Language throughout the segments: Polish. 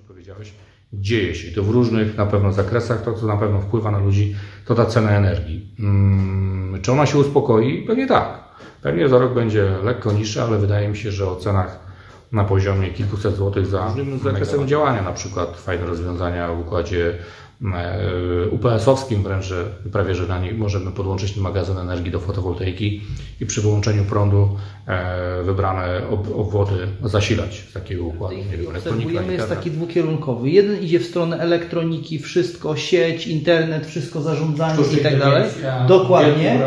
powiedziałeś, dzieje się. I to w różnych na pewno zakresach, to co na pewno wpływa na ludzi, to ta cena energii. Czy ona się uspokoi? Pewnie tak. Pewnie za rok będzie lekko niższa, ale wydaje mi się, że o cenach na poziomie kilkuset złotych za różnym zakresem działania, na przykład fajne rozwiązania w układzie UPS-owskim wręcz, że prawie że na nich możemy podłączyć ten magazyn energii do fotowoltaiki i przy wyłączeniu prądu wybrane obwody zasilać z takiego układu. Obserwujemy, jest taki dwukierunkowy. Jeden idzie w stronę elektroniki, wszystko, sieć, internet, wszystko zarządzanie i tak dalej. Dokładnie.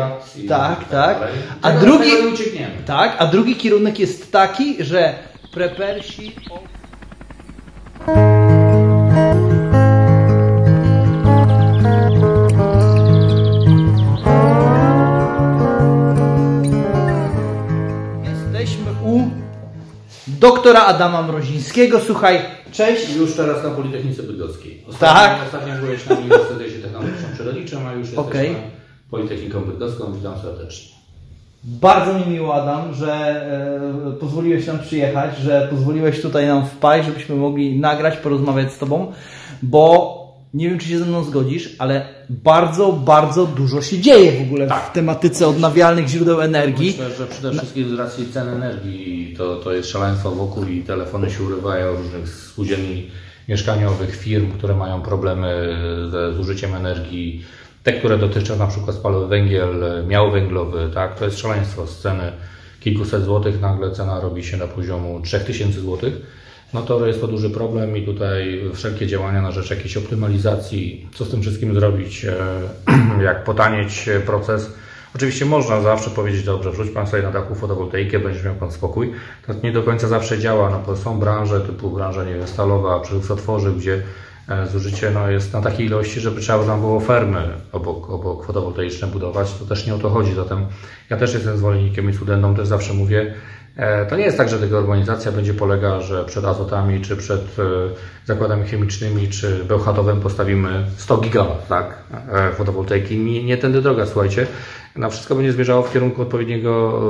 Tak, tak. A drugi kierunek jest taki, że prepersi... Jesteśmy u doktora Adama Mrozińskiego. Słuchaj, cześć. Już teraz na Politechnice Bydgoskiej. Ostatnio byłeś na Uniwersytecie Technologicznym przy Reliczem, a już jesteśmy Politechniką Bydgoską. Witam serdecznie. Bardzo mi miło, Adam, że pozwoliłeś nam przyjechać, że pozwoliłeś tutaj nam wpaść, żebyśmy mogli nagrać, porozmawiać z Tobą, bo nie wiem, czy się ze mną zgodzisz, ale bardzo, bardzo dużo się dzieje w ogóle w tematyce odnawialnych źródeł energii. Myślę, że przede wszystkim z racji cen energii to jest szaleństwo wokół i telefony się urywają różnych spółdzielni mieszkaniowych, firm, które mają problemy ze zużyciem energii. Te, które dotyczą na przykład spalał węgiel, miał węglowy, tak, to jest szaleństwo z ceny kilkuset złotych, nagle cena robi się na poziomu 3000 złotych. No to jest to duży problem i tutaj wszelkie działania na rzecz jakiejś optymalizacji, co z tym wszystkim zrobić, jak potanieć proces. Oczywiście można zawsze powiedzieć, dobrze, wrzuć Pan sobie na dachu fotowoltaikę, będzie miał Pan spokój. To nie do końca zawsze działa, no bo są branże typu branża, nie wiem, stalowa, przemysł tworzyw, gdzie zużycie jest na takiej ilości, żeby trzeba tam było fermy obok fotowoltaiczne budować. To też nie o to chodzi. Zatem ja też jestem zwolennikiem i studentom też zawsze mówię, to nie jest tak, że dekarbonizacja będzie polegała, że przed azotami, czy przed zakładami chemicznymi, czy Bełchatowem postawimy 100 gigawat, tak, fotowoltaiki. Nie tędy droga, słuchajcie. Na wszystko będzie zmierzało w kierunku odpowiedniego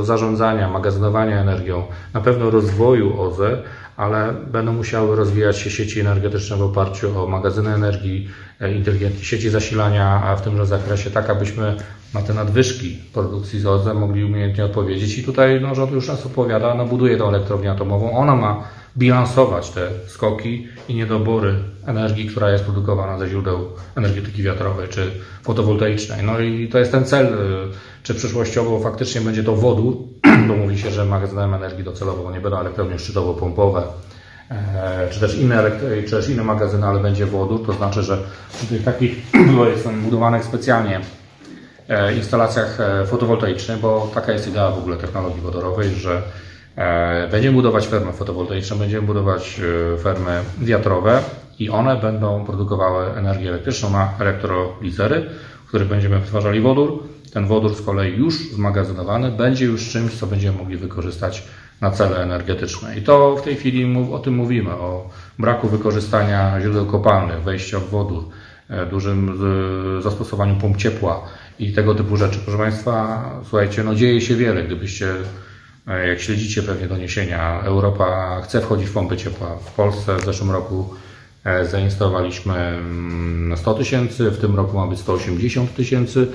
zarządzania, magazynowania energią, na pewno rozwoju OZE, ale będą musiały rozwijać się sieci energetyczne w oparciu o magazyny energii, inteligentne sieci zasilania, a w tymże zakresie tak, abyśmy na te nadwyżki produkcji z OZE mogli umiejętnie odpowiedzieć. I tutaj rząd już nas opowiada, buduje tą elektrownię atomową, ona ma bilansować te skoki i niedobory energii, która jest produkowana ze źródeł energetyki wiatrowej czy fotowoltaicznej. No i to jest ten cel, czy przyszłościowo faktycznie będzie to wodór, bo mówi się, że magazynem energii docelowo nie będą elektrownie szczytowo-pompowe, czy też inne magazyny, ale będzie wodór, to znaczy, że przy tych takich są budowanych specjalnie instalacjach fotowoltaicznych, bo taka jest idea w ogóle technologii wodorowej, że będziemy budować fermy fotowoltaiczne, będziemy budować fermy wiatrowe i one będą produkowały energię elektryczną na elektrolizery, w których będziemy wytwarzali wodór. Ten wodór z kolei już zmagazynowany będzie już czymś, co będziemy mogli wykorzystać na cele energetyczne. I to w tej chwili o tym mówimy, o braku wykorzystania źródeł kopalnych, wejścia w wodór, dużym zastosowaniu pomp ciepła i tego typu rzeczy. Proszę Państwa, słuchajcie, dzieje się wiele. Gdybyście, jak śledzicie pewnie doniesienia, Europa chce wchodzić w pompy ciepła. W Polsce w zeszłym roku zainstalowaliśmy 100 tysięcy, w tym roku ma być 180 tysięcy.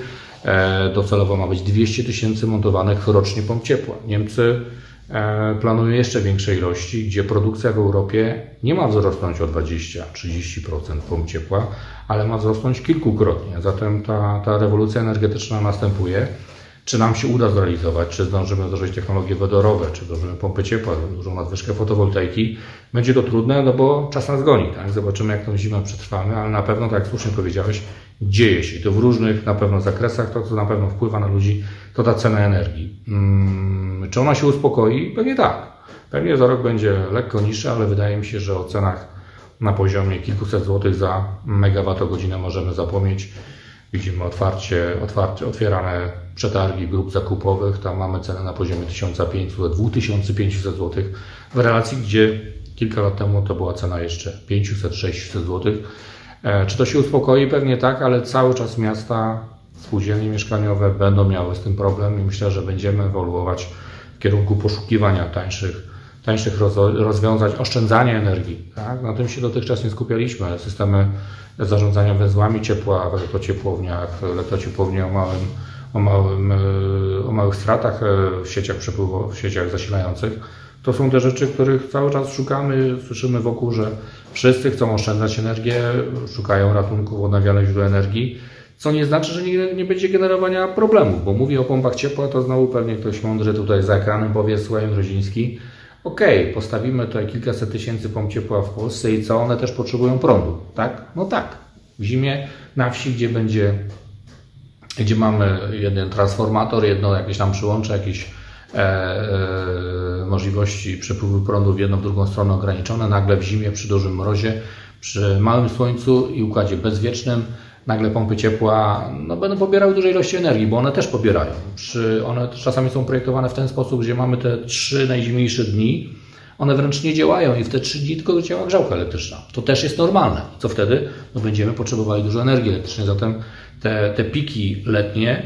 Docelowo ma być 200 tysięcy montowanych rocznie pomp ciepła. Niemcy planują jeszcze większe ilości, gdzie produkcja w Europie nie ma wzrosnąć o 20-30% pomp ciepła, ale ma wzrosnąć kilkukrotnie. Zatem ta rewolucja energetyczna następuje. Czy nam się uda zrealizować, czy zdążymy wdrożyć technologie wodorowe, czy wdrożymy pompy ciepła, dużą nadwyżkę fotowoltaiki, będzie to trudne, bo czas nas goni. Tak? Zobaczymy, jak tą zimę przetrwamy, ale na pewno, tak jak słusznie powiedziałeś, dzieje się. I to w różnych na pewno zakresach, to co na pewno wpływa na ludzi, to ta cena energii. Czy ona się uspokoi? Pewnie tak. Pewnie za rok będzie lekko niższa, ale wydaje mi się, że o cenach na poziomie kilkuset złotych za megawattogodzinę możemy zapomnieć. Widzimy otwierane przetargi grup zakupowych, tam mamy cenę na poziomie 1500-2500 zł, w relacji, gdzie kilka lat temu to była cena jeszcze 500-600 zł. Czy to się uspokoi? Pewnie tak, ale cały czas miasta, spółdzielnie mieszkaniowe będą miały z tym problem i myślę, że będziemy ewoluować w kierunku poszukiwania tańszych tańszych rozwiązań oszczędzania energii. Tak? Na tym się dotychczas nie skupialiśmy. Systemy zarządzania węzłami ciepła w elektrociepłowni o małych stratach w sieciach przepływowych, w sieciach zasilających. To są te rzeczy, których cały czas szukamy. Słyszymy wokół, że wszyscy chcą oszczędzać energię, szukają ratunków odnawialnych źródeł energii, co nie znaczy, że nie będzie generowania problemów, bo mówię o pompach ciepła, to znowu pewnie ktoś mądry tutaj za ekranem powie, słuchaj Mroziński, okej, postawimy tutaj kilkaset tysięcy pomp ciepła w Polsce i co, one też potrzebują prądu, tak? No tak. W zimie na wsi, gdzie mamy jeden transformator, jedno jakieś tam przyłącze, jakieś możliwości przepływu prądu w jedną, w drugą stronę ograniczone, nagle w zimie przy dużym mrozie, przy małym słońcu i układzie bezwiecznym, nagle pompy ciepła będą pobierały duże ilości energii, bo one też pobierają. One czasami są projektowane w ten sposób, gdzie mamy te 3 najzimniejsze dni, one wręcz nie działają i w te 3 dni tylko działa grzałka elektryczna. To też jest normalne. Co wtedy? Będziemy potrzebowali dużo energii elektrycznej, zatem te piki letnie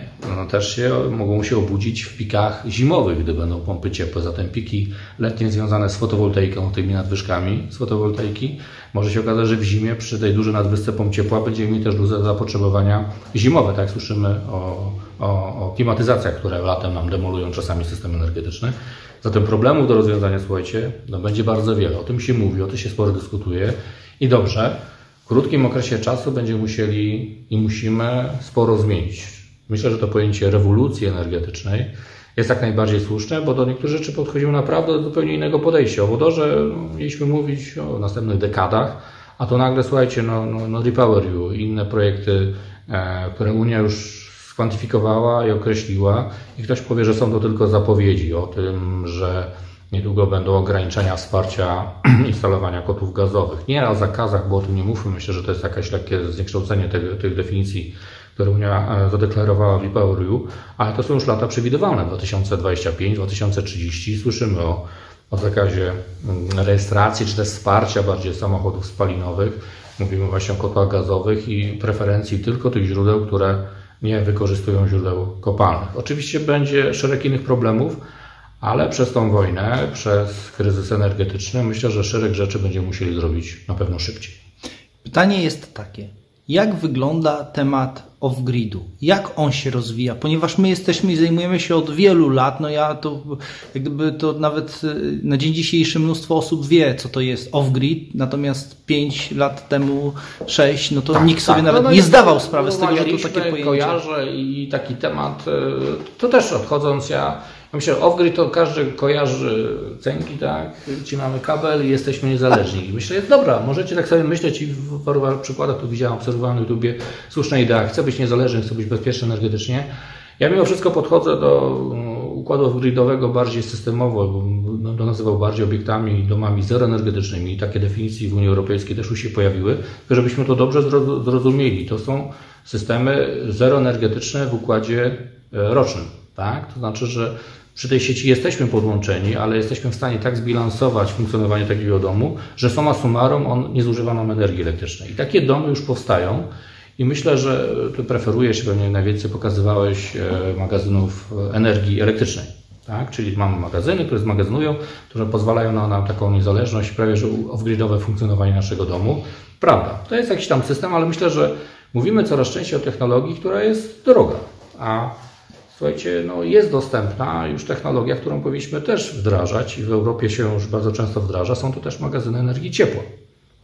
też mogą się obudzić w pikach zimowych, gdy będą pompy ciepłe. Zatem piki letnie związane z fotowoltaiką, tymi nadwyżkami z fotowoltaiki. Może się okazać, że w zimie przy tej dużej nadwyżce pomp ciepła będziemy mieli też duże zapotrzebowania zimowe. Tak jak słyszymy o klimatyzacjach, które latem nam demolują czasami system energetyczny. Zatem problemów do rozwiązania, słuchajcie, będzie bardzo wiele. O tym się mówi, o tym się sporo dyskutuje i dobrze. W krótkim okresie czasu będziemy musieli i musimy sporo zmienić. Myślę, że to pojęcie rewolucji energetycznej jest jak najbardziej słuszne, bo do niektórych rzeczy podchodzimy naprawdę do zupełnie innego podejścia. O wodorze mieliśmy mówić o następnych dekadach, a to nagle, słuchajcie, REPowerEU i inne projekty, które Unia już skwantyfikowała i określiła i ktoś powie, że są to tylko zapowiedzi o tym, że niedługo będą ograniczenia wsparcia instalowania kotłów gazowych. Nie o zakazach, bo o tym nie mówmy. Myślę, że to jest jakieś lekkie zniekształcenie tych definicji, które Unia zadeklarowała w REPowerEU, ale to są już lata przewidywalne, 2025, 2030. Słyszymy o zakazie rejestracji, czy też wsparcia bardziej samochodów spalinowych. Mówimy właśnie o kotłach gazowych i preferencji tylko tych źródeł, które nie wykorzystują źródeł kopalnych. Oczywiście będzie szereg innych problemów, ale przez tą wojnę, przez kryzys energetyczny, myślę, że szereg rzeczy będziemy musieli zrobić na pewno szybciej. Pytanie jest takie. Jak wygląda temat off-gridu? Jak on się rozwija? Ponieważ my jesteśmy i zajmujemy się od wielu lat, to nawet na dzień dzisiejszy mnóstwo osób wie, co to jest off-grid, natomiast 5 lat temu, 6, nikt sobie nawet nie zdawał sprawy z tego, że to takie pojęcie. Kojarzę i taki temat, to też odchodząc, ja myślę, że off-grid to każdy kojarzy cęgi, tak? Wcinamy kabel i jesteśmy niezależni. I myślę, dobra, możecie tak sobie myśleć i w paru przykładach tu widziałem, obserwowałem na YouTubie, słuszna idea, chcę być niezależny, chcę być bezpieczny energetycznie. Ja mimo wszystko podchodzę do układu off-gridowego bardziej systemowo, bym to nazywał bardziej obiektami i domami zeroenergetycznymi. I takie definicje w Unii Europejskiej też już się pojawiły, żebyśmy to dobrze zrozumieli. To są systemy zeroenergetyczne w układzie rocznym. Tak? To znaczy, że przy tej sieci jesteśmy podłączeni, ale jesteśmy w stanie tak zbilansować funkcjonowanie takiego domu, że summa summarum on nie zużywa nam energii elektrycznej. I takie domy już powstają i myślę, że tu preferujesz, pewnie najwięcej pokazywałeś magazynów energii elektrycznej. Tak? Czyli mamy magazyny, które zmagazynują, które pozwalają nam taką niezależność, prawie że off-gridowe funkcjonowanie naszego domu. Prawda, to jest jakiś tam system, ale myślę, że mówimy coraz częściej o technologii, która jest droga. A słuchajcie, jest dostępna już technologia, którą powinniśmy też wdrażać i w Europie się już bardzo często wdraża. Są to też magazyny energii ciepła.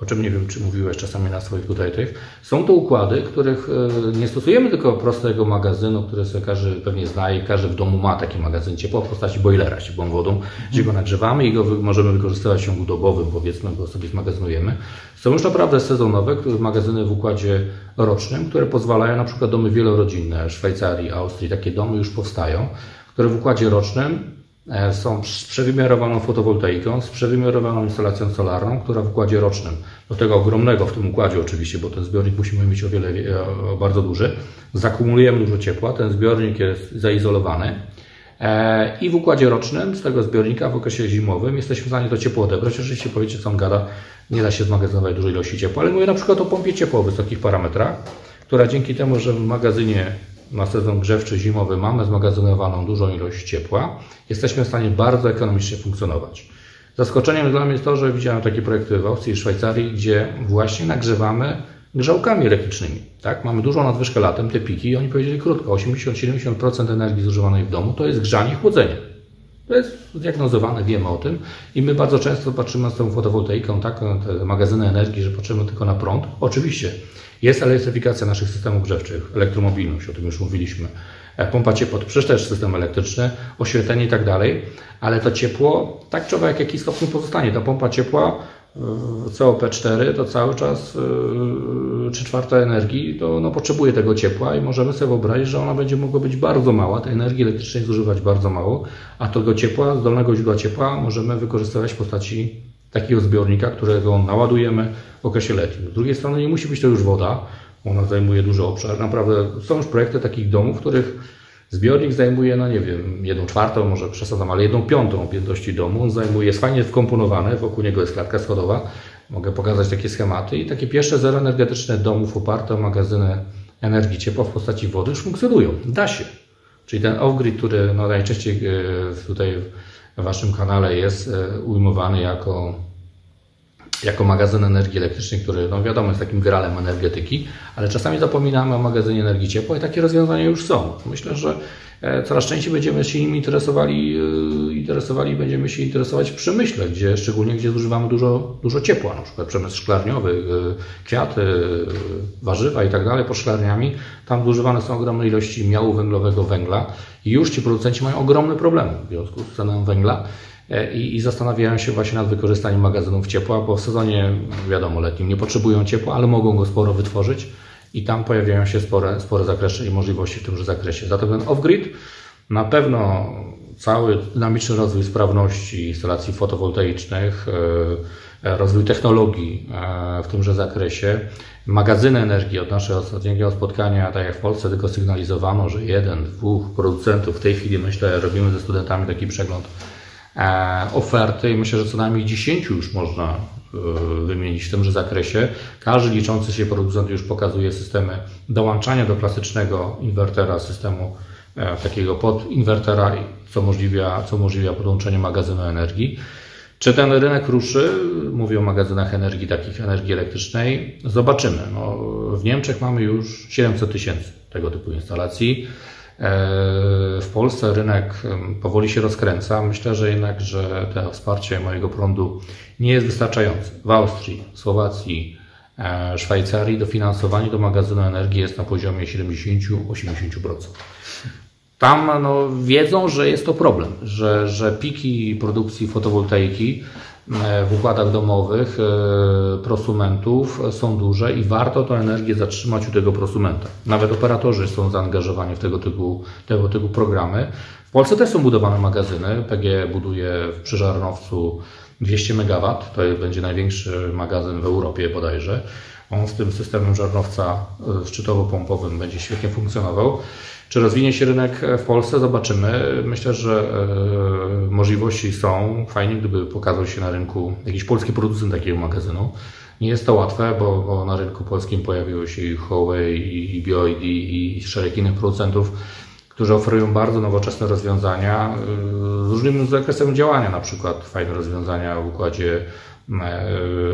O czym nie wiem, czy mówiłeś czasami na swoich tutaj tych. Są to układy, których nie stosujemy tylko prostego magazynu, który sobie każdy pewnie zna i każdy w domu ma taki magazyn ciepła w postaci bojlera z ciepłą wodą, gdzie go nagrzewamy i go możemy wykorzystywać w ciągu dobowym, powiedzmy, bo sobie zmagazynujemy. Są już naprawdę sezonowe magazyny w układzie rocznym, które pozwalają na przykład domy wielorodzinne w Szwajcarii, Austrii, takie domy już powstają, które w układzie rocznym są z przewymiarowaną fotowoltaiką, z przewymiarowaną instalacją solarną, która w układzie rocznym, do tego ogromnego w tym układzie oczywiście, bo ten zbiornik musimy mieć bardzo duży, zakumulujemy dużo ciepła, ten zbiornik jest zaizolowany i w układzie rocznym z tego zbiornika w okresie zimowym jesteśmy w stanie to ciepło odebrać. Oczywiście powiecie, co on gada, nie da się zmagazynować dużej ilości ciepła, ale mówię na przykład o pompie ciepła o wysokich parametrach, która dzięki temu, że w magazynie na sezon grzewczy zimowy mamy zmagazynowaną dużą ilość ciepła, jesteśmy w stanie bardzo ekonomicznie funkcjonować. Zaskoczeniem dla mnie jest to, że widziałem takie projekty w Austrii i Szwajcarii, gdzie właśnie nagrzewamy grzałkami elektrycznymi. Tak? Mamy dużą nadwyżkę latem, te piki, i oni powiedzieli krótko, 80-70% energii zużywanej w domu to jest grzanie i chłodzenie. To jest zdiagnozowane, wiemy o tym i my bardzo często patrzymy z tą fotowoltaiką, tak, te magazyny energii, że patrzymy tylko na prąd. Oczywiście jest elektryfikacja naszych systemów grzewczych, elektromobilność, o tym już mówiliśmy, pompa ciepła, to przecież też system elektryczny, oświetlenie i tak dalej, ale to ciepło, tak czy owak, w jakiś stopniu pozostanie. Ta pompa ciepła COP4 to cały czas 3/4 energii to potrzebuje tego ciepła i możemy sobie wyobrazić, że ona będzie mogła być bardzo mała, tej energii elektrycznej zużywać bardzo mało, a tego ciepła, zdolnego źródła ciepła możemy wykorzystywać w postaci takiego zbiornika, którego naładujemy w okresie letnim. Z drugiej strony nie musi być to już woda, ona zajmuje duży obszar. Naprawdę są już projekty takich domów, w których zbiornik zajmuje, no nie wiem, 1/4, może przesadzam, ale 1/5 objętości domu. On zajmuje, jest fajnie wkomponowany, wokół niego jest klatka schodowa. Mogę pokazać takie schematy i takie pierwsze zeroenergetyczne domów oparte o magazyny energii ciepła w postaci wody już funkcjonują. Da się. Czyli ten off-grid, który najczęściej tutaj w Waszym kanale jest ujmowany jako magazyn energii elektrycznej, który wiadomo jest takim gralem energetyki, ale czasami zapominamy o magazynie energii ciepła i takie rozwiązania już są. Myślę, że coraz częściej będziemy się nimi będziemy się interesować w przemyśle, szczególnie gdzie zużywamy dużo ciepła, na przykład przemysł szklarniowy, kwiaty, warzywa i tak dalej pod szklarniami. Tam zużywane są ogromne ilości miału węglowego, węgla i już ci producenci mają ogromne problemy w związku z ceną węgla. I zastanawiają się właśnie nad wykorzystaniem magazynów ciepła, bo w sezonie, wiadomo, letnim nie potrzebują ciepła, ale mogą go sporo wytworzyć i tam pojawiają się spore zakresy i możliwości w tymże zakresie. Zatem ten off-grid na pewno cały dynamiczny rozwój sprawności instalacji fotowoltaicznych, rozwój technologii w tymże zakresie, magazyny energii od naszego ostatniego spotkania, tak jak w Polsce tylko sygnalizowano, że 1-2 producentów, w tej chwili myślę, robimy ze studentami taki przegląd oferty i myślę, że co najmniej 10 już można wymienić w tymże zakresie. Każdy liczący się producent już pokazuje systemy dołączania do klasycznego inwertera, systemu takiego podinwertera, co umożliwia podłączenie magazynu energii. Czy ten rynek ruszy? Mówię o magazynach energii, takich energii elektrycznej. Zobaczymy. W Niemczech mamy już 700 000 tego typu instalacji. W Polsce rynek powoli się rozkręca. Myślę, że jednak, że to wsparcie mojego prądu nie jest wystarczające. W Austrii, Słowacji, Szwajcarii dofinansowanie do magazynu energii jest na poziomie 70-80%. Tam wiedzą, że jest to problem, że piki produkcji fotowoltaiki w układach domowych prosumentów są duże i warto tę energię zatrzymać u tego prosumenta. Nawet operatorzy są zaangażowani w tego typu programy. W Polsce też są budowane magazyny. PGE buduje przy Żarnowcu 200 MW. To będzie największy magazyn w Europie bodajże. On z tym systemem Żarnowca szczytowo-pompowym będzie świetnie funkcjonował. Czy rozwinie się rynek w Polsce? Zobaczymy. Myślę, że możliwości są. Fajnie, gdyby pokazał się na rynku jakiś polski producent takiego magazynu. Nie jest to łatwe, bo na rynku polskim pojawiło się i Huawei, i BYD, i szereg innych producentów, którzy oferują bardzo nowoczesne rozwiązania z różnym zakresem działania, na przykład fajne rozwiązania w układzie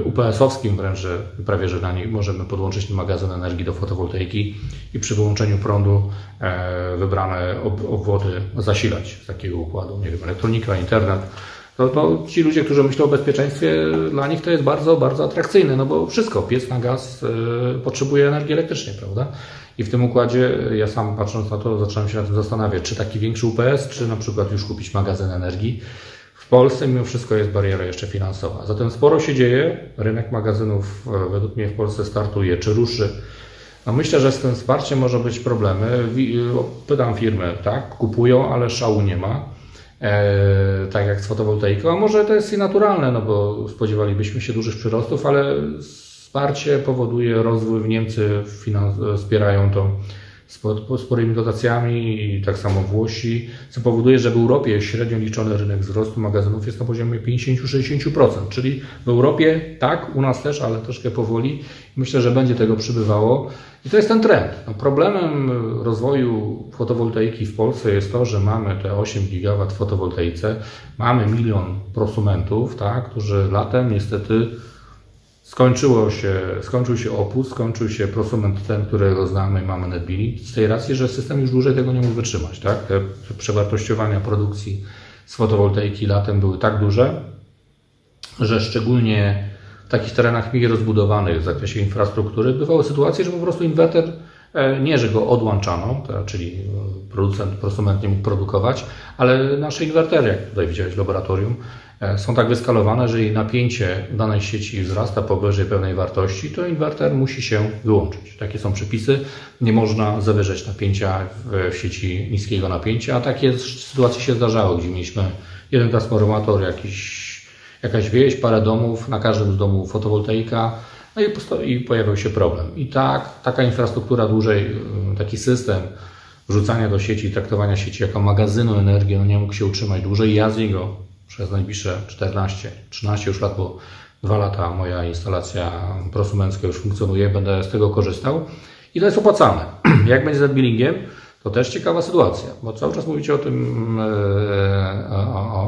UPS-owskim wręcz, że prawie że na niej możemy podłączyć magazyn energii do fotowoltaiki i przy wyłączeniu prądu wybrane obwody zasilać z takiego układu, nie wiem, elektronika, internet. To ci ludzie, którzy myślą o bezpieczeństwie, dla nich to jest bardzo, bardzo atrakcyjne, bo wszystko, piec na gaz potrzebuje energii elektrycznej, prawda? I w tym układzie ja sam patrząc na to zacząłem się nad tym zastanawiać, czy taki większy UPS, czy na przykład już kupić magazyn energii. W Polsce mimo wszystko jest bariera jeszcze finansowa. Zatem sporo się dzieje. Rynek magazynów według mnie w Polsce startuje. Czy ruszy? Myślę, że z tym wsparciem może być problemy. Pytam firmy, tak, kupują, ale szału nie ma. Tak jak z fotowoltaiką. A może to jest i naturalne, bo spodziewalibyśmy się dużych przyrostów, ale wsparcie powoduje rozwój. Niemcy wspierają to sporymi dotacjami i tak samo Włosi, co powoduje, że w Europie średnio liczony rynek wzrostu magazynów jest na poziomie 50-60%, czyli w Europie tak, u nas też, ale troszkę powoli. Myślę, że będzie tego przybywało i to jest ten trend. No, problemem rozwoju fotowoltaiki w Polsce jest to, że mamy te 8 GW w fotowoltaice, mamy 1 milion prosumentów, tak, którzy latem niestety skończył się opus, skończył się prosument ten, którego znamy i mamy NetBilling, z tej racji, że system już dłużej tego nie mógł wytrzymać. Tak? Te przewartościowania produkcji z fotowoltaiki latem były tak duże, że szczególnie w takich terenach mniej rozbudowanych w zakresie infrastruktury bywały sytuacje, że po prostu inwerter, nie że go odłączano, czyli prosument nie mógł produkować, ale nasze inwertery, jak tutaj widziałeś w laboratorium, są tak wyskalowane, że jeżeli napięcie danej sieci wzrasta powyżej pewnej wartości, to inwerter musi się wyłączyć. Takie są przepisy. Nie można zawyżać napięcia w sieci niskiego napięcia, a takie sytuacje się zdarzały, gdzie mieliśmy jeden transformator, jakaś wieś, parę domów, na każdym z domów fotowoltaika, no i pojawiał się problem. I taka infrastruktura dłużej, taki system wrzucania do sieci, traktowania sieci jako magazynu energii, no nie mógł się utrzymać dłużej. Ja z niego przez najbliższe 13 już lat, bo 2 lata moja instalacja prosumencka już funkcjonuje, będę z tego korzystał i to jest opłacalne. Jak będzie z NetBillingiem, to też ciekawa sytuacja, bo cały czas mówicie o tym,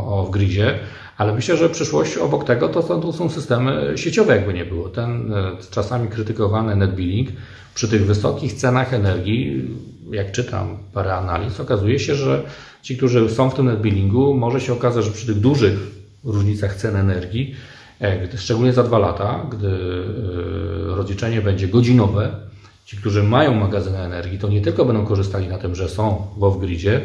o gridzie, ale myślę, że w przyszłości obok tego to są systemy sieciowe, jakby nie było. Ten czasami krytykowany NetBilling przy tych wysokich cenach energii, jak czytam parę analiz, okazuje się, że ci, którzy są w tym NetBillingu, może się okazać, że przy tych dużych różnicach cen energii, szczególnie za 2 lata, gdy rozliczenie będzie godzinowe, ci, którzy mają magazyny energii, to nie tylko będą korzystali na tym, że są w off-gridzie,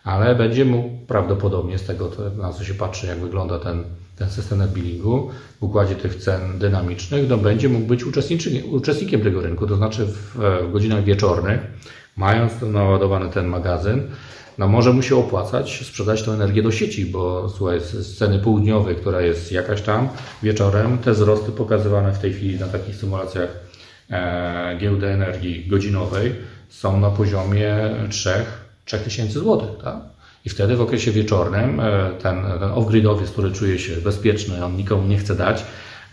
ale będzie mógł prawdopodobnie z tego, na co się patrzy, jak wygląda ten system NetBillingu w układzie tych cen dynamicznych, no będzie mógł być uczestnikiem tego rynku, to znaczy w godzinach wieczornych, mając naładowany ten magazyn, no może mu się opłacać sprzedać tę energię do sieci, bo słuchaj, z ceny południowej, która jest jakaś tam wieczorem, te wzrosty pokazywane w tej chwili na takich symulacjach giełdy energii godzinowej są na poziomie 3000 zł. Tak? I wtedy w okresie wieczornym ten off-gridowiec, który czuje się bezpieczny, on nikomu nie chce dać,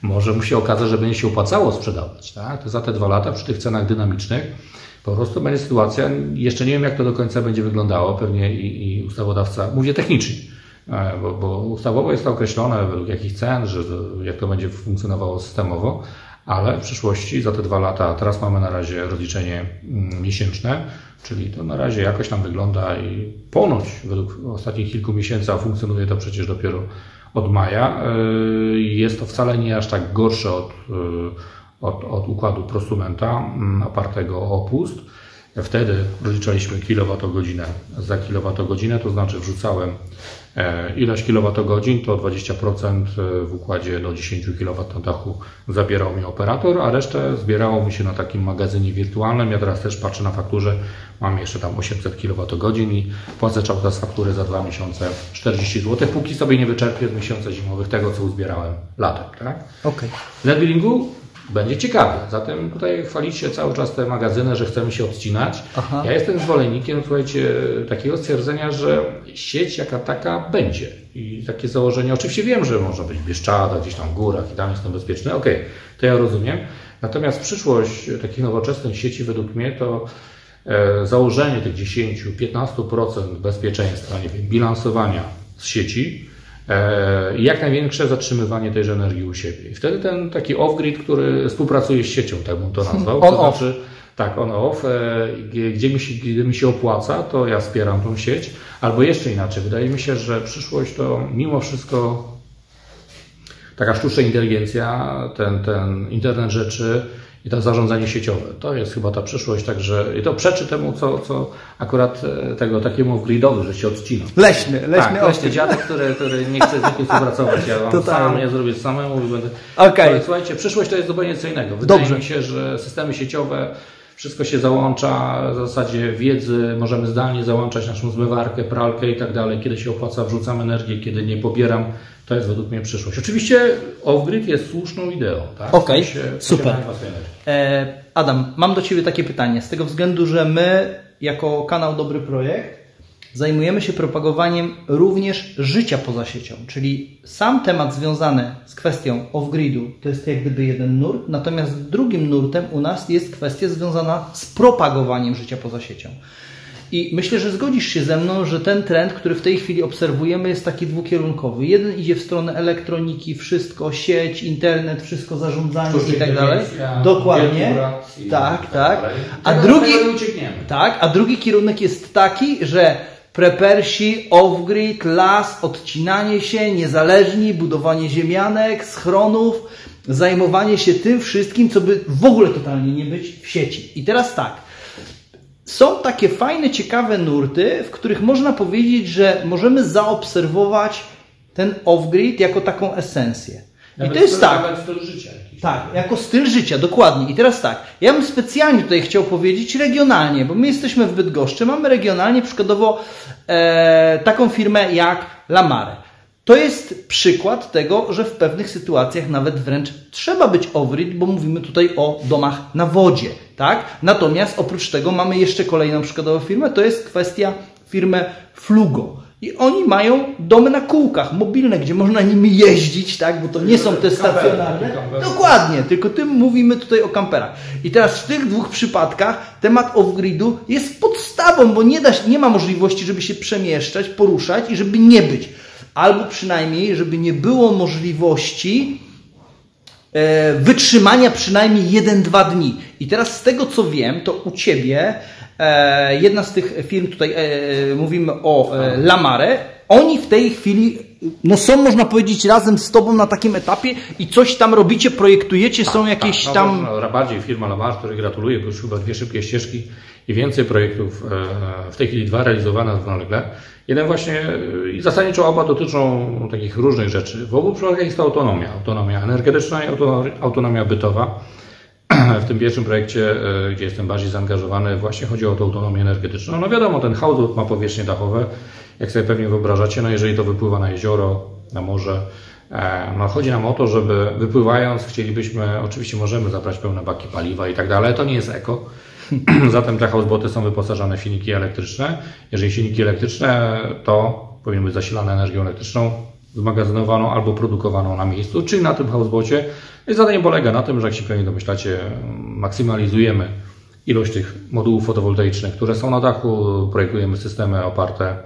może mu się okazać, że będzie się opłacało sprzedawać. Tak? To za te 2 lata przy tych cenach dynamicznych po prostu będzie sytuacja, jeszcze nie wiem jak to do końca będzie wyglądało, pewnie i ustawodawca, mówię technicznie, bo ustawowo jest to określone według jakich cen, że jak to będzie funkcjonowało systemowo, ale w przyszłości za te 2 lata, teraz mamy na razie rozliczenie miesięczne, czyli to na razie jakoś tam wygląda i ponoć według ostatnich kilku miesięcy, a funkcjonuje to przecież dopiero od maja, jest to wcale nie aż tak gorsze od układu prosumenta opartego o opust. Wtedy rozliczaliśmy kilowatogodzinę za kilowatogodzinę, to znaczy wrzucałem ilość kilowatogodzin, to 20% w układzie do 10 kW na dachu zabierał mi operator, a resztę zbierało mi się na takim magazynie wirtualnym. Ja teraz też patrzę na fakturze, mam jeszcze tam 800 kWh i płacę cały czas faktury za 2 miesiące 40 zł, póki sobie nie wyczerpię z miesiąca zimowych tego, co uzbierałem latem. Tak? Okay. W NetBillingu będzie ciekawie. Zatem tutaj chwalicie cały czas te magazyny, że chcemy się odcinać. Aha. Ja jestem zwolennikiem, słuchajcie, takiego stwierdzenia, że sieć jaka taka będzie. I takie założenie, oczywiście wiem, że może być w Bieszczadach, gdzieś tam w górach i tam jest to bezpieczne. Okej, to ja rozumiem. Natomiast przyszłość takich nowoczesnych sieci według mnie to założenie tych 10-15% bezpieczeństwa, nie wiem, bilansowania z sieci, i jak największe zatrzymywanie tejże energii u siebie. I wtedy ten taki off-grid, który współpracuje z siecią, tak bym to nazwał. To znaczy, tak, on-off, gdzie mi się opłaca, to ja wspieram tą sieć. Albo jeszcze inaczej, wydaje mi się, że przyszłość to mimo wszystko taka sztuczna inteligencja, ten internet rzeczy i to zarządzanie sieciowe. To jest chyba ta przyszłość, także i to przeczy temu, co akurat tego takiemu off-gridowi, że się odcina. Leśny dziadek, który nie chce z nikim współpracować. Ja mam sam, nie zrobię samemu i będę... Okay. Słuchajcie, przyszłość to jest zupełnie co innego. Wydaje mi się, że systemy sieciowe, wszystko się załącza, w zasadzie wiedzy, możemy zdalnie załączać naszą zmywarkę, pralkę i tak dalej. Kiedy się opłaca, wrzucam energię, kiedy nie pobieram. To jest według mnie przyszłość. Oczywiście off-grid jest słuszną ideą. Tak? Okej, super. Adam, mam do Ciebie takie pytanie, z tego względu, że my jako kanał Dobry Projekt zajmujemy się propagowaniem również życia poza siecią, czyli sam temat związany z kwestią off-gridu to jest jak gdyby jeden nurt, natomiast drugim nurtem u nas jest kwestia związana z propagowaniem życia poza siecią. I myślę, że zgodzisz się ze mną, że ten trend, który w tej chwili obserwujemy, jest taki dwukierunkowy. Jeden idzie w stronę elektroniki, wszystko, sieć, internet, wszystko zarządzanie i tak dalej. Dokładnie. Tak. A drugi kierunek jest taki, że prepersi, off-grid, las, odcinanie się, niezależni, budowanie ziemianek, schronów, zajmowanie się tym wszystkim, co by w ogóle totalnie nie być w sieci. I teraz tak. Są takie fajne, ciekawe nurty, w których można powiedzieć, że możemy zaobserwować ten off-grid jako taką esencję. I to jest tak. Styl życia jakiś. Tak, jako styl życia, dokładnie. I teraz tak, ja bym specjalnie tutaj chciał powiedzieć regionalnie, bo my jesteśmy w Bydgoszczy, mamy regionalnie przykładowo taką firmę jak Lamare. To jest przykład tego, że w pewnych sytuacjach nawet wręcz trzeba być off-grid, bo mówimy tutaj o domach na wodzie, tak? Natomiast oprócz tego mamy jeszcze kolejną przykładową firmę, to jest kwestia firmy Flugo. I oni mają domy na kółkach, mobilne, gdzie można nimi jeździć, tak? Bo to nie są te stacjonarne. Dokładnie, tylko tym mówimy tutaj o kamperach. I teraz w tych dwóch przypadkach temat off-gridu jest podstawą, bo nie ma możliwości, żeby się przemieszczać, poruszać i żeby nie być. Albo przynajmniej, żeby nie było możliwości wytrzymania przynajmniej 1-2 dni. I teraz z tego co wiem, to u Ciebie jedna z tych firm, tutaj mówimy o Lamare, oni w tej chwili są, można powiedzieć, razem z Tobą na takim etapie i coś tam robicie, projektujecie, są jakieś tam... Bardziej firma Lamare, której gratuluję, bo już chyba 2 szybkie ścieżki i więcej projektów, w tej chwili 2 realizowane równolegle. Jeden właśnie, i zasadniczo oba dotyczą takich różnych rzeczy. W obu przypadkach jest to autonomia. Autonomia energetyczna i autonomia bytowa. W tym pierwszym projekcie, gdzie jestem bardziej zaangażowany, właśnie chodzi o tą autonomię energetyczną. No wiadomo, ten house ma powierzchnie dachowe, jak sobie pewnie wyobrażacie, no jeżeli to wypływa na jezioro, na morze, no chodzi nam o to, żeby wypływając chcielibyśmy, oczywiście możemy zabrać pełne baki paliwa i tak dalej, ale to nie jest eko. Zatem te houseboty są wyposażone w silniki elektryczne. Jeżeli silniki elektryczne, to powinny być zasilane energią elektryczną, zmagazynowaną albo produkowaną na miejscu, czyli na tym housebocie. I zadanie polega na tym, że jak się pewnie domyślacie, maksymalizujemy ilość tych modułów fotowoltaicznych, które są na dachu, projektujemy systemy oparte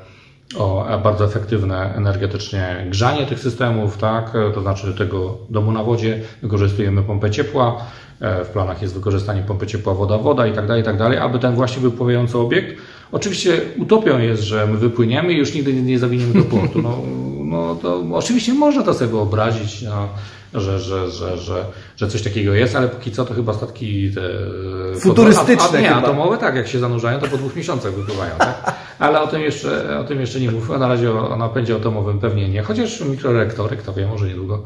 o bardzo efektywne energetycznie grzanie tych systemów, tak? To znaczy do tego domu na wodzie wykorzystujemy pompę ciepła, w planach jest wykorzystanie pompy ciepła woda i tak dalej, aby ten właśnie wypływający obiekt, oczywiście utopią jest, że my wypłyniemy i już nigdy nie zawiniemy do portu. No to oczywiście można to sobie wyobrazić, no, że coś takiego jest, ale póki co to chyba statki te futurystyczne atomowe, tak, jak się zanurzają, to po 2 miesiącach wypływają, tak? Ale o tym jeszcze nie mówmy, na razie o napędzie atomowym pewnie nie, chociaż mikroreaktory, kto wie, może niedługo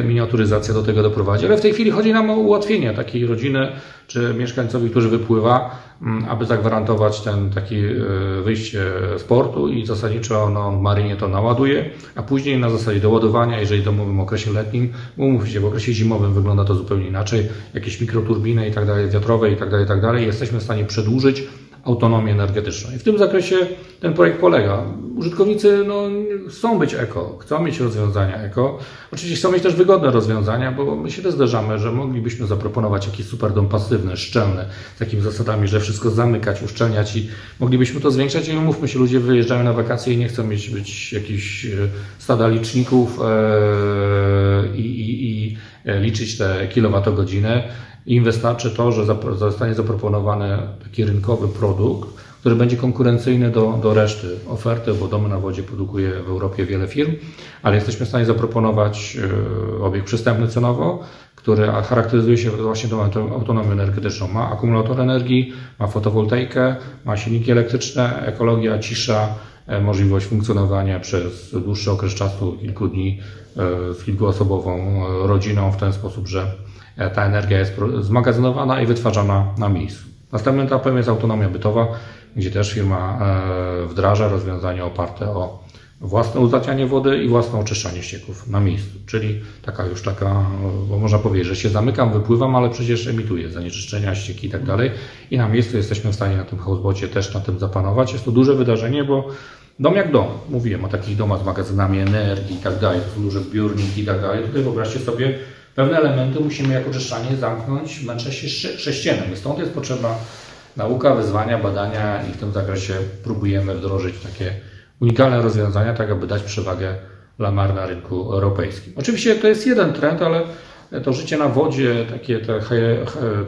miniaturyzacja do tego doprowadzi, ale w tej chwili chodzi nam o ułatwienie takiej rodziny czy mieszkańcowi, który wypływa, aby zagwarantować ten taki wyjście z portu i zasadniczo w marynie to naładuje, a później na zasadzie doładowania, jeżeli to mówimy o okresie letnim, umówmy się, w okresie zimowym wygląda to zupełnie inaczej, jakieś mikroturbiny i tak dalej, wiatrowe i tak dalej, jesteśmy w stanie przedłużyć autonomię energetyczną. I w tym zakresie ten projekt polega. Użytkownicy chcą być eko, chcą mieć rozwiązania eko. Oczywiście chcą mieć też wygodne rozwiązania, bo my się też zderzamy, że moglibyśmy zaproponować jakiś super dom pasywny, szczelny, z takimi zasadami, że wszystko zamykać, uszczelniać i moglibyśmy to zwiększać. I umówmy się, ludzie wyjeżdżają na wakacje i nie chcą być jakichś stada liczników i liczyć te kilowatogodziny. Im wystarczy to, że zostanie zaproponowany taki rynkowy produkt, który będzie konkurencyjny do reszty oferty, bo domy na wodzie produkuje w Europie wiele firm, ale jesteśmy w stanie zaproponować obiekt przystępny cenowo, który charakteryzuje się właśnie tą autonomią energetyczną. Ma akumulator energii, ma fotowoltaikę, ma silniki elektryczne, ekologia, cisza, możliwość funkcjonowania przez dłuższy okres czasu, kilku dni z kilkuosobową rodziną w ten sposób, że ta energia jest zmagazynowana i wytwarzana na miejscu. Następnym etapem jest autonomia bytowa, gdzie też firma wdraża rozwiązania oparte o własne uzdatnianie wody i własne oczyszczanie ścieków na miejscu. Czyli taka, bo można powiedzieć, że się zamykam, wypływam, ale przecież emituję zanieczyszczenia, ścieki i tak dalej. I na miejscu jesteśmy w stanie na tym housebocie też na tym zapanować. Jest to duże wydarzenie, bo dom jak dom. Mówiłem o takich domach z magazynami energii i tak dalej. To są duże zbiorniki i tak dalej. Tutaj wyobraźcie sobie, pewne elementy musimy jako oczyszczanie zamknąć w męczeście sześciennym. I stąd jest potrzebna nauka, wyzwania, badania i w tym zakresie próbujemy wdrożyć takie unikalne rozwiązania, tak aby dać przewagę Lamar na rynku europejskim. Oczywiście to jest jeden trend, ale to życie na wodzie,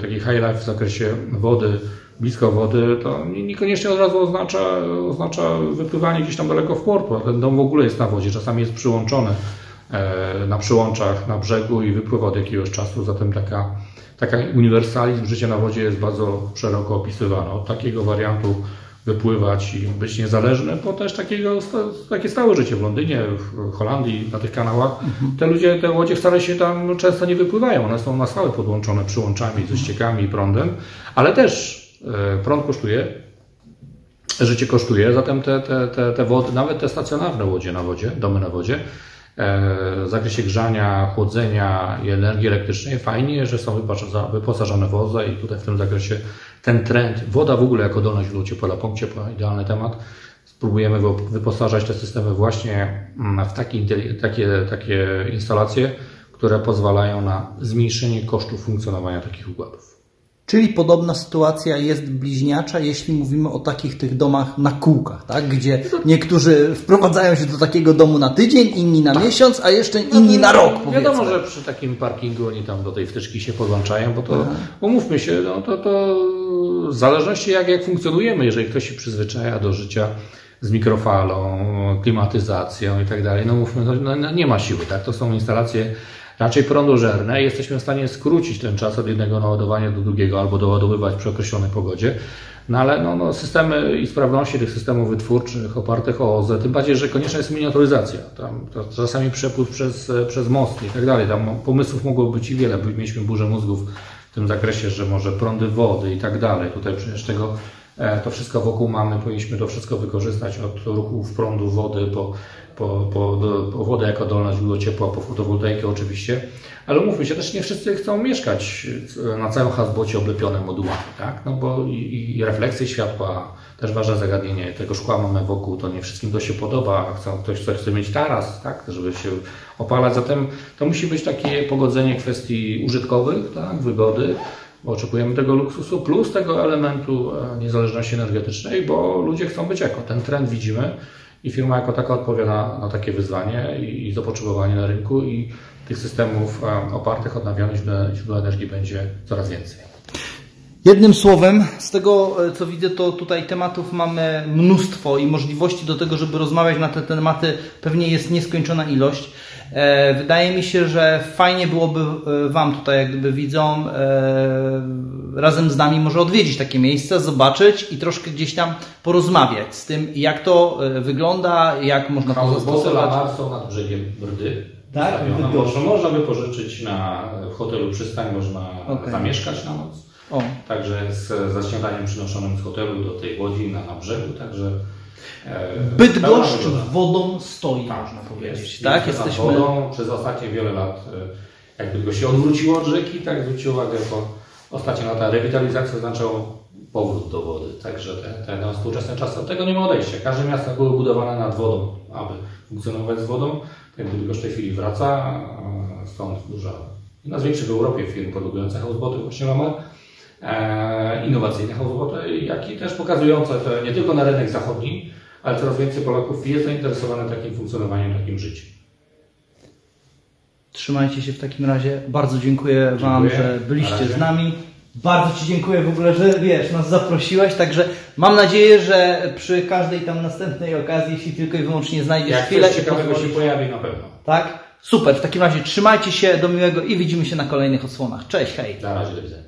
taki high life w zakresie wody, blisko wody, to niekoniecznie od razu oznacza wypływanie gdzieś tam daleko w portu, a ten dom w ogóle jest na wodzie, czasami jest przyłączony na przyłączach, na brzegu i wypływa od jakiegoś czasu, zatem taka uniwersalizm życia na wodzie jest bardzo szeroko opisywany. Od takiego wariantu wypływać i być niezależny, po też takie stałe życie w Londynie, w Holandii, na tych kanałach. Te łodzie wcale się tam często nie wypływają, one są na stałe podłączone przyłączami ze ściekami i prądem, ale też prąd kosztuje, życie kosztuje, zatem te wody, nawet te stacjonarne łodzie na wodzie, domy na wodzie, w zakresie grzania, chłodzenia i energii elektrycznej fajnie, że są wyposażone w OZE i tutaj w tym zakresie ten trend, woda w ogóle jako dolne źródło ciepła, pomp ciepła, idealny temat. Spróbujemy wyposażać te systemy właśnie w takie instalacje, które pozwalają na zmniejszenie kosztów funkcjonowania takich układów. Czyli podobna sytuacja jest bliźniacza, jeśli mówimy o takich tych domach na kółkach, tak? Gdzie niektórzy wprowadzają się do takiego domu na tydzień, inni na miesiąc, a jeszcze inni na rok, powiedzmy. Wiadomo, że przy takim parkingu oni tam do tej wtyczki się podłączają, bo to, umówmy się, no to w zależności jak funkcjonujemy, jeżeli ktoś się przyzwyczaja do życia z mikrofalą, klimatyzacją i tak dalej, no mówmy, no nie ma siły, tak? To są instalacje raczej prądożerne i jesteśmy w stanie skrócić ten czas od jednego naładowania do drugiego albo doładowywać przy określonej pogodzie. No ale systemy i sprawności tych systemów wytwórczych opartych o OZE, tym bardziej, że konieczna jest miniaturyzacja. Tam czasami przepływ przez most i tak dalej. Tam pomysłów mogło być i wiele. Mieliśmy burzę mózgów w tym zakresie, że może prądy wody i tak dalej. Tutaj przecież to wszystko wokół mamy, powinniśmy to wszystko wykorzystać od ruchów prądu wody po wodę jako dolne źródło ciepła, po fotowoltaikę oczywiście, ale umówmy się, też nie wszyscy chcą mieszkać na całym housebocie oblepionym modułami, tak? No bo i refleksje światła, też ważne zagadnienie, tego szkła mamy wokół, to nie wszystkim to się podoba, ktoś chce mieć taras, tak? Żeby się opalać, zatem to musi być takie pogodzenie kwestii użytkowych, tak? Wygody, bo oczekujemy tego luksusu, plus tego elementu niezależności energetycznej, bo ludzie chcą być eko. Ten trend widzimy i firma jako taka odpowiada na takie wyzwanie i zapotrzebowanie na rynku i tych systemów opartych odnawialnych źródeł energii będzie coraz więcej. Jednym słowem, z tego co widzę, to tutaj tematów mamy mnóstwo i możliwości do tego, żeby rozmawiać na te tematy pewnie jest nieskończona ilość. Wydaje mi się, że fajnie byłoby Wam tutaj, jak gdyby widzom, razem z nami może odwiedzić takie miejsce, zobaczyć i troszkę gdzieś tam porozmawiać z tym, jak to wygląda, jak można to zastosować. Lamar są nad brzegiem Brdy. Tak? Można wypożyczyć w hotelu przystań, można zamieszkać na noc. Także z śniadaniem przynoszonym z hotelu do tej łodzi na brzegu, także Bydgoszcz wodą stoi, można powiedzieć. Tak, jesteśmy wodą przez ostatnie wiele lat, jak Bydgoszcz się odwróciło od rzeki, tak zwrócił uwagę, po ostatnie lata rewitalizacja oznaczało powrót do wody, także te współczesne czasy od tego nie ma odejścia. Każde miasto były budowane nad wodą, aby funkcjonować z wodą. Tak Bydgoszcz w tej chwili wraca, stąd jedna z większych w Europie firm produkujących houseboty, właśnie Lamar. Innowacyjne houseboty, jak i też pokazujące to nie tylko na rynek zachodni, ale coraz więcej Polaków jest zainteresowanych takim funkcjonowaniem, takim życiem. Trzymajcie się w takim razie. Bardzo dziękuję Wam, że byliście z nami. Bardzo Ci dziękuję w ogóle, że nas zaprosiłeś, także mam nadzieję, że przy każdej tam następnej okazji, jeśli tylko i wyłącznie znajdziesz chwilę. Jak coś ciekawego się pojawi, na pewno. Tak? Super, w takim razie trzymajcie się, do miłego i widzimy się na kolejnych odsłonach. Cześć, hej. Na razie, do widzenia.